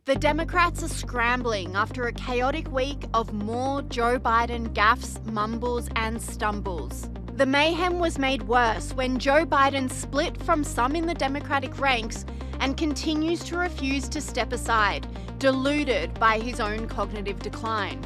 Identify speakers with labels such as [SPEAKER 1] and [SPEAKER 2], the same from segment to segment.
[SPEAKER 1] The Democrats are scrambling after a chaotic week of more Joe Biden gaffes, mumbles and stumbles. The mayhem was made worse when Joe Biden split from some in the Democratic ranks and continues to refuse to step aside, deluded by his own cognitive decline.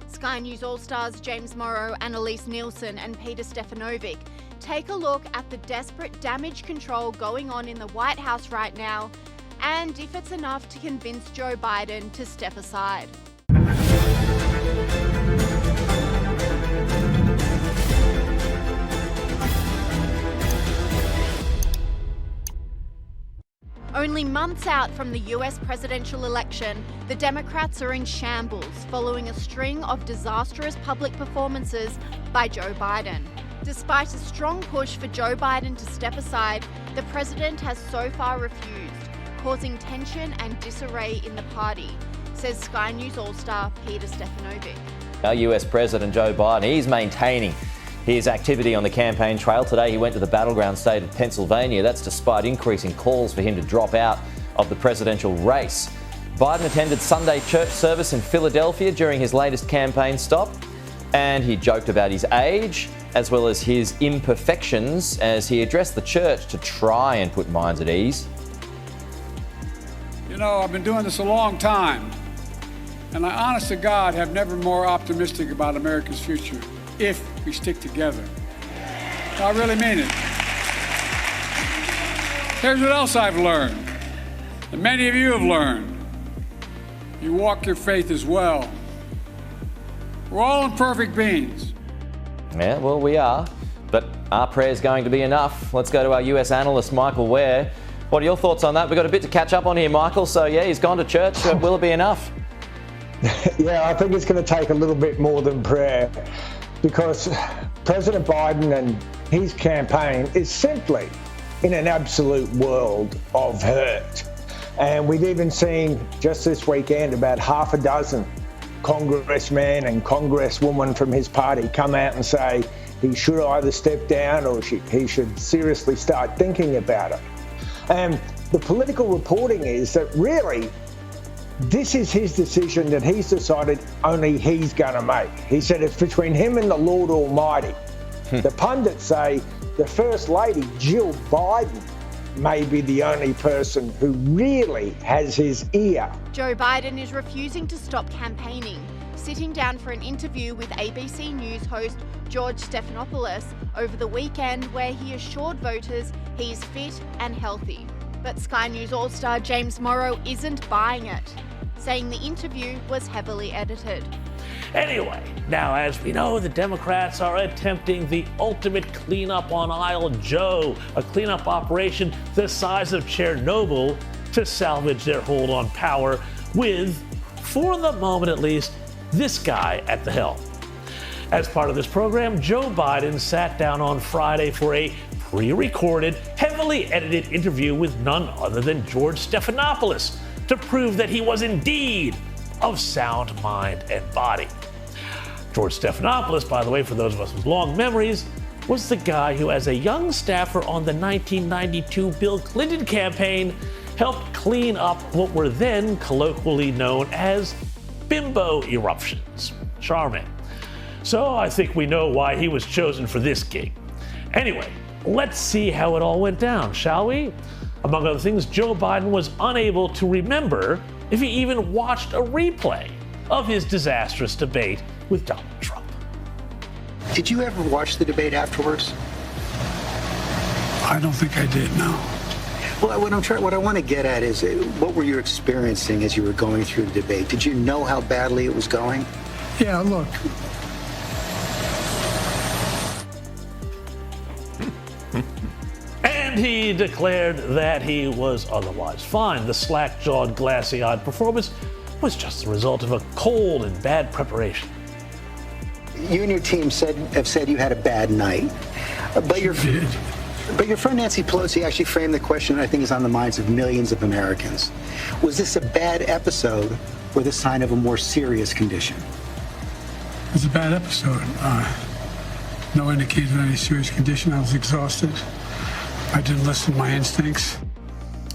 [SPEAKER 1] Sky News All-Stars James Morrow, Annalise Nielsen and Peter Stefanovic take a look at the desperate damage control going on in the White House right now, and if it's enough to convince Joe Biden to step aside. Only months out from the US presidential election, the Democrats are in shambles following a string of disastrous public performances by Joe Biden. Despite a strong push for Joe Biden to step aside, the president has so far refused, causing tension and disarray in the party, says Sky News All-Star Peter Stefanovic.
[SPEAKER 2] Our US President Joe Biden, he's maintaining his activity on the campaign trail. Today he went to the battleground state of Pennsylvania. That's despite increasing calls for him to drop out of the presidential race. Biden attended Sunday church service in Philadelphia during his latest campaign stop, and he joked about his age as well as his imperfections as he addressed the church to try and put minds at ease.
[SPEAKER 3] You know, I've been doing this a long time, and I, honest to God, have never been more optimistic about America's future if we stick together. I really mean it. Here's what else I've learned, and many of you have learned. You walk your faith as well. We're all imperfect beings.
[SPEAKER 2] Yeah, well, we are, but our prayer's going to be enough. Let's go to our US analyst, Michael Ware. What are your thoughts on that? We've got a bit to catch up on here, Michael. So, yeah, he's gone to church. Will it be enough?
[SPEAKER 4] Yeah, I think it's going to take a little bit more than prayer, because President Biden and his campaign is simply in an absolute world of hurt. And we've even seen just this weekend about half a dozen congressmen and congresswomen from his party come out and say he should either step down or he should seriously start thinking about it. And the political reporting is that really this is his decision that he's decided only he's going to make. He said it's between him and the Lord Almighty. The pundits say the First Lady, Jill Biden, may be the only person who really has his ear.
[SPEAKER 1] Joe Biden is refusing to stop campaigning, sitting down for an interview with ABC News host George Stephanopoulos over the weekend, where he assured voters he's fit and healthy. But Sky News All-Star James Morrow isn't buying it, saying the interview was heavily edited.
[SPEAKER 5] Anyway, now as we know, the Democrats are attempting the ultimate cleanup on Aisle Joe, a cleanup operation the size of Chernobyl to salvage their hold on power with, for the moment at least, this guy at the helm. As part of this program, Joe Biden sat down on Friday for a pre-recorded, heavily edited interview with none other than George Stephanopoulos to prove that he was indeed of sound mind and body. George Stephanopoulos, by the way, for those of us with long memories, was the guy who, as a young staffer on the 1992 Bill Clinton campaign, helped clean up what were then colloquially known as bimbo eruptions. Charming. So I think we know why he was chosen for this gig. Anyway, let's see how it all went down, shall we? Among other things, Joe Biden was unable to remember if he even watched a replay of his disastrous debate with Donald Trump.
[SPEAKER 6] Did you ever watch the debate afterwards?
[SPEAKER 3] I don't think I did, no.
[SPEAKER 6] Well, what I want to get at is what were you experiencing as you were going through the debate? Did you know how badly it was going?
[SPEAKER 3] Yeah, look.
[SPEAKER 5] And he declared that he was otherwise fine. The slack-jawed, glassy-eyed performance was just the result of a cold and bad preparation.
[SPEAKER 6] You and your team have said you had a bad night, but your friend Nancy Pelosi actually framed the question that I think is on the minds of millions of Americans. Was this a bad episode or the sign of a more serious condition?
[SPEAKER 3] It was a bad episode. No indication of any serious condition. I was exhausted. I didn't listen to my instincts.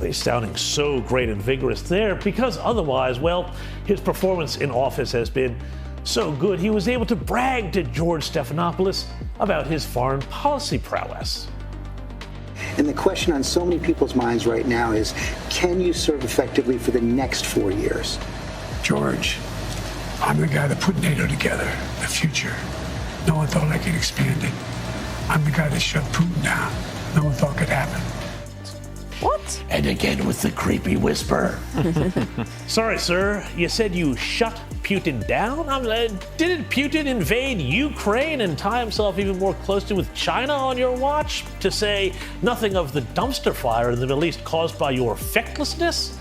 [SPEAKER 5] exactly sounding so great and vigorous there because otherwise, well, his performance in office has been so good he was able to brag to George Stephanopoulos about his foreign policy prowess.
[SPEAKER 6] And the question on so many people's minds right now is, can you serve effectively for the next 4 years?
[SPEAKER 3] George, I'm the guy that put NATO together, the future. No one thought I could expand it. I'm the guy that shut Putin down. No one thought could happen.
[SPEAKER 5] What? And again with the creepy whisper. Sorry, sir. You said you shut Putin down? Didn't Putin invade Ukraine and tie himself even more closely with China on your watch? To say nothing of the dumpster fire in the Middle East caused by your fecklessness?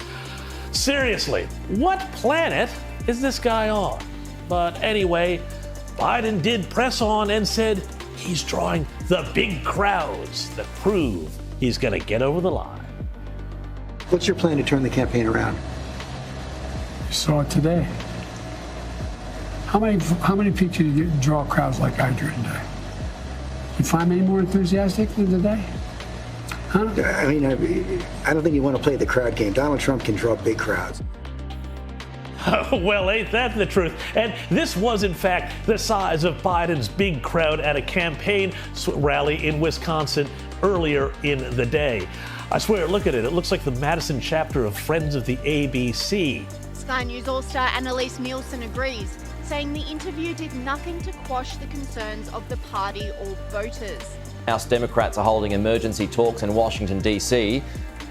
[SPEAKER 5] Seriously, what planet is this guy on? But anyway, Biden did press on and said he's drawing the big crowds that prove he's going to get over the line.
[SPEAKER 6] What's your plan to turn the campaign around?
[SPEAKER 3] You saw it today. How many people did you draw crowds like I drew today? You find me any more enthusiastic than today? Huh?
[SPEAKER 6] I mean, I don't think you want to play the crowd game. Donald Trump can draw big crowds.
[SPEAKER 5] Well, ain't that the truth? And this was, in fact, the size of Biden's big crowd at a campaign rally in Wisconsin earlier in the day. I swear, look at it. It looks like the Madison chapter of Friends of the ABC.
[SPEAKER 1] Sky News All-Star Annalise Nielsen agrees, saying the interview did nothing to quash the concerns of the party or voters.
[SPEAKER 2] House Democrats are holding emergency talks in Washington, D.C.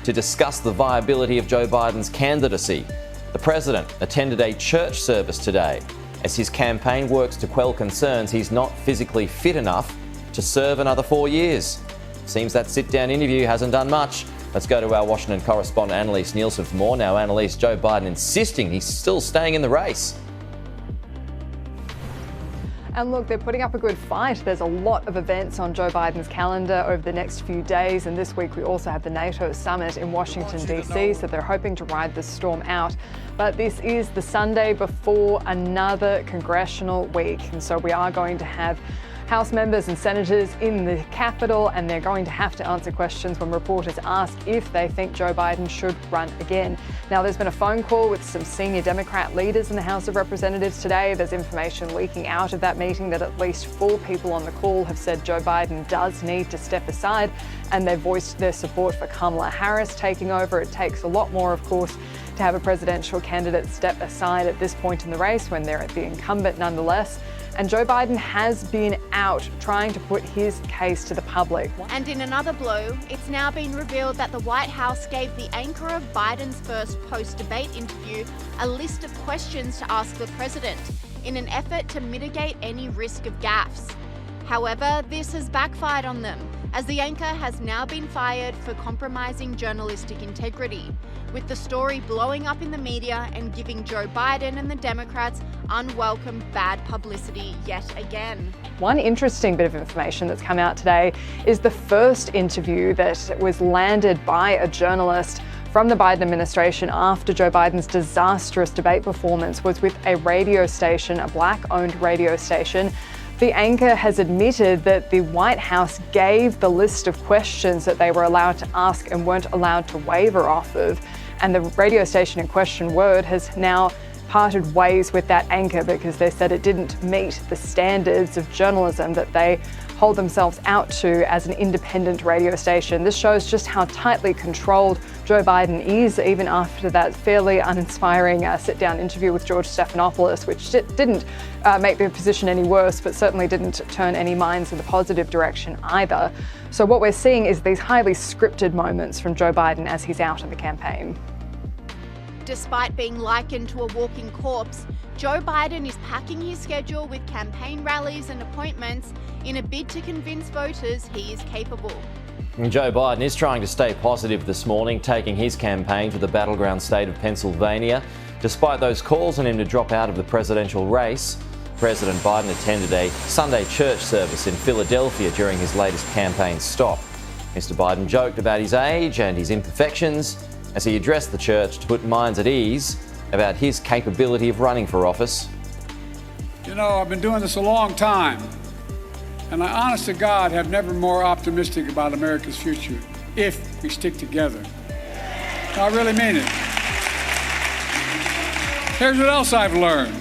[SPEAKER 2] to discuss the viability of Joe Biden's candidacy. The president attended a church service today as his campaign works to quell concerns he's not physically fit enough to serve another 4 years. Seems that sit-down interview hasn't done much. Let's go to our Washington correspondent Annalise Nielsen for more. Now, Annalise, Joe Biden insisting he's still staying in the race.
[SPEAKER 7] And look, they're putting up a good fight. There's a lot of events on Joe Biden's calendar over the next few days. And this week we also have the NATO summit in Washington, D.C. So they're hoping to ride the storm out. But this is the Sunday before another congressional week. And so we are going to have House members and senators in the Capitol, and they're going to have to answer questions when reporters ask if they think Joe Biden should run again. Now, there's been a phone call with some senior Democrat leaders in the House of Representatives today. There's information leaking out of that meeting that at least 4 people on the call have said Joe Biden does need to step aside, and they've voiced their support for Kamala Harris taking over. It takes a lot more, of course, to have a presidential candidate step aside at this point in the race when they're the incumbent nonetheless. And Joe Biden has been out trying to put his case to the public.
[SPEAKER 1] And in another blow, it's now been revealed that the White House gave the anchor of Biden's first post-debate interview a list of questions to ask the president in an effort to mitigate any risk of gaffes. However, this has backfired on them, as the anchor has now been fired for compromising journalistic integrity, with the story blowing up in the media and giving Joe Biden and the Democrats unwelcome bad publicity yet again.
[SPEAKER 7] One interesting bit of information that's come out today is the first interview that was landed by a journalist from the Biden administration after Joe Biden's disastrous debate performance was with a radio station, a Black-owned radio station. The anchor has admitted that the White House gave the list of questions that they were allowed to ask and weren't allowed to waver off of. And the radio station in question, Word, has now parted ways with that anchor because they said it didn't meet the standards of journalism that they hold themselves out to as an independent radio station. This shows just how tightly controlled Joe Biden is, even after that fairly uninspiring sit-down interview with George Stephanopoulos, which didn't make the position any worse, but certainly didn't turn any minds in the positive direction either. So what we're seeing is these highly scripted moments from Joe Biden as he's out in the campaign.
[SPEAKER 1] Despite being likened to a walking corpse, Joe Biden is packing his schedule with campaign rallies and appointments in a bid to convince voters he is capable.
[SPEAKER 2] Joe Biden is trying to stay positive this morning, taking his campaign to the battleground state of Pennsylvania. Despite those calls on him to drop out of the presidential race, President Biden attended a Sunday church service in Philadelphia during his latest campaign stop. Mr. Biden joked about his age and his imperfections as he addressed the church to put minds at ease about his capability of running for office.
[SPEAKER 3] You know, I've been doing this a long time, and I, honest to God, have never more optimistic about America's future if we stick together. I really mean it. Here's what else I've learned,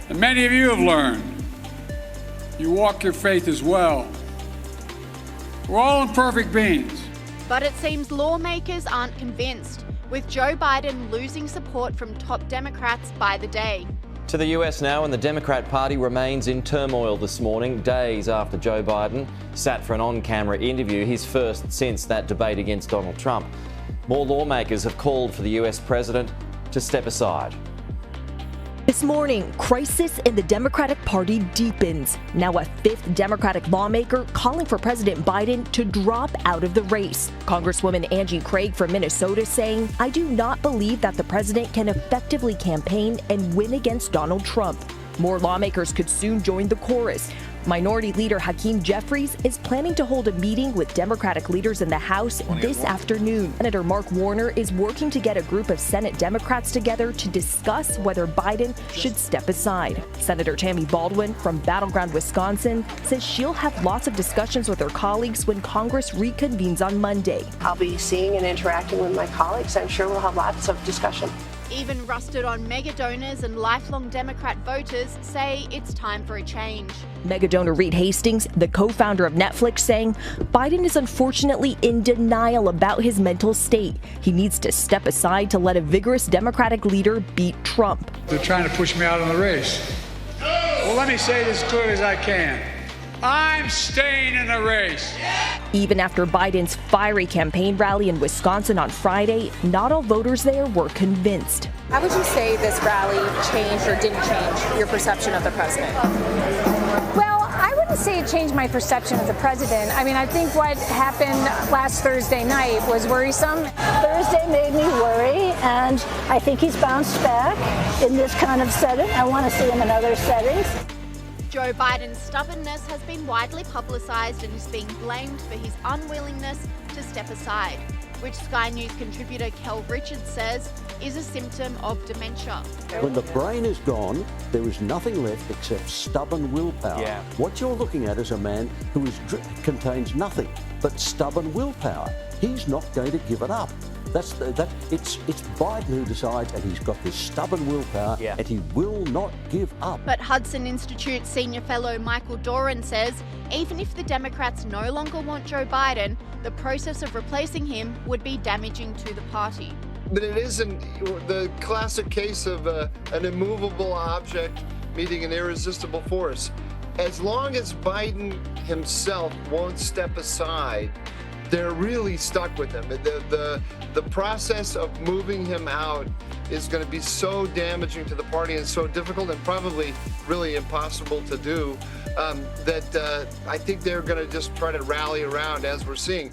[SPEAKER 3] and many of you have learned. You walk your faith as well. We're all imperfect beings.
[SPEAKER 1] But it seems lawmakers aren't convinced, with Joe Biden losing support from top Democrats by the day.
[SPEAKER 2] To the US now, and the Democrat Party remains in turmoil this morning, days after Joe Biden sat for an on-camera interview, his first since that debate against Donald Trump. More lawmakers have called for the US president to step aside.
[SPEAKER 8] This morning, crisis in the Democratic Party deepens. Now a fifth Democratic lawmaker calling for President Biden to drop out of the race. Congresswoman Angie Craig from Minnesota saying, "I do not believe that the president can effectively campaign and win against Donald Trump." More lawmakers could soon join the chorus. Minority Leader Hakeem Jeffries is planning to hold a meeting with Democratic leaders in the House this afternoon. Senator Mark Warner is working to get a group of Senate Democrats together to discuss whether Biden should step aside. Senator Tammy Baldwin from Battleground, Wisconsin, says she'll have lots of discussions with her colleagues when Congress reconvenes on Monday.
[SPEAKER 9] I'll be seeing and interacting with my colleagues. I'm sure we'll have lots of discussion.
[SPEAKER 1] Even rusted on mega donors and lifelong Democrat voters say it's time for a change.
[SPEAKER 8] Mega donor Reed Hastings, the co-founder of Netflix, saying Biden is unfortunately in denial about his mental state. He needs to step aside to let a vigorous Democratic leader beat Trump.
[SPEAKER 3] They're trying to push me out of the race. Well, let me say it as clear as I can. I'm staying in the race.
[SPEAKER 8] Even after Biden's fiery campaign rally in Wisconsin on Friday, not all voters there were convinced.
[SPEAKER 10] How would you say this rally changed or didn't change your perception of the president?
[SPEAKER 11] Well, I wouldn't say it changed my perception of the president. I mean, I think what happened last Thursday night was worrisome.
[SPEAKER 12] Thursday made me worry, and I think he's bounced back in this kind of setting. I want to see him in other settings.
[SPEAKER 1] Joe Biden's stubbornness has been widely publicised and is being blamed for his unwillingness to step aside, which Sky News contributor Kel Richards says is a symptom of dementia.
[SPEAKER 13] When the brain is gone, there is nothing left except stubborn willpower.
[SPEAKER 2] Yeah.
[SPEAKER 13] What you're looking at is a man who contains nothing but stubborn willpower. He's not going to give it up. It's Biden who decides, and he's got this stubborn willpower, and he will not give up.
[SPEAKER 1] But Hudson Institute senior fellow Michael Doran says even if the Democrats no longer want Joe Biden, the process of replacing him would be damaging to the party.
[SPEAKER 14] But it isn't the classic case of an immovable object meeting an irresistible force. As long as Biden himself won't step aside, they're really stuck with him. The process of moving him out is going to be so damaging to the party and so difficult and probably really impossible to do that I think they're going to just try to rally around, as we're seeing.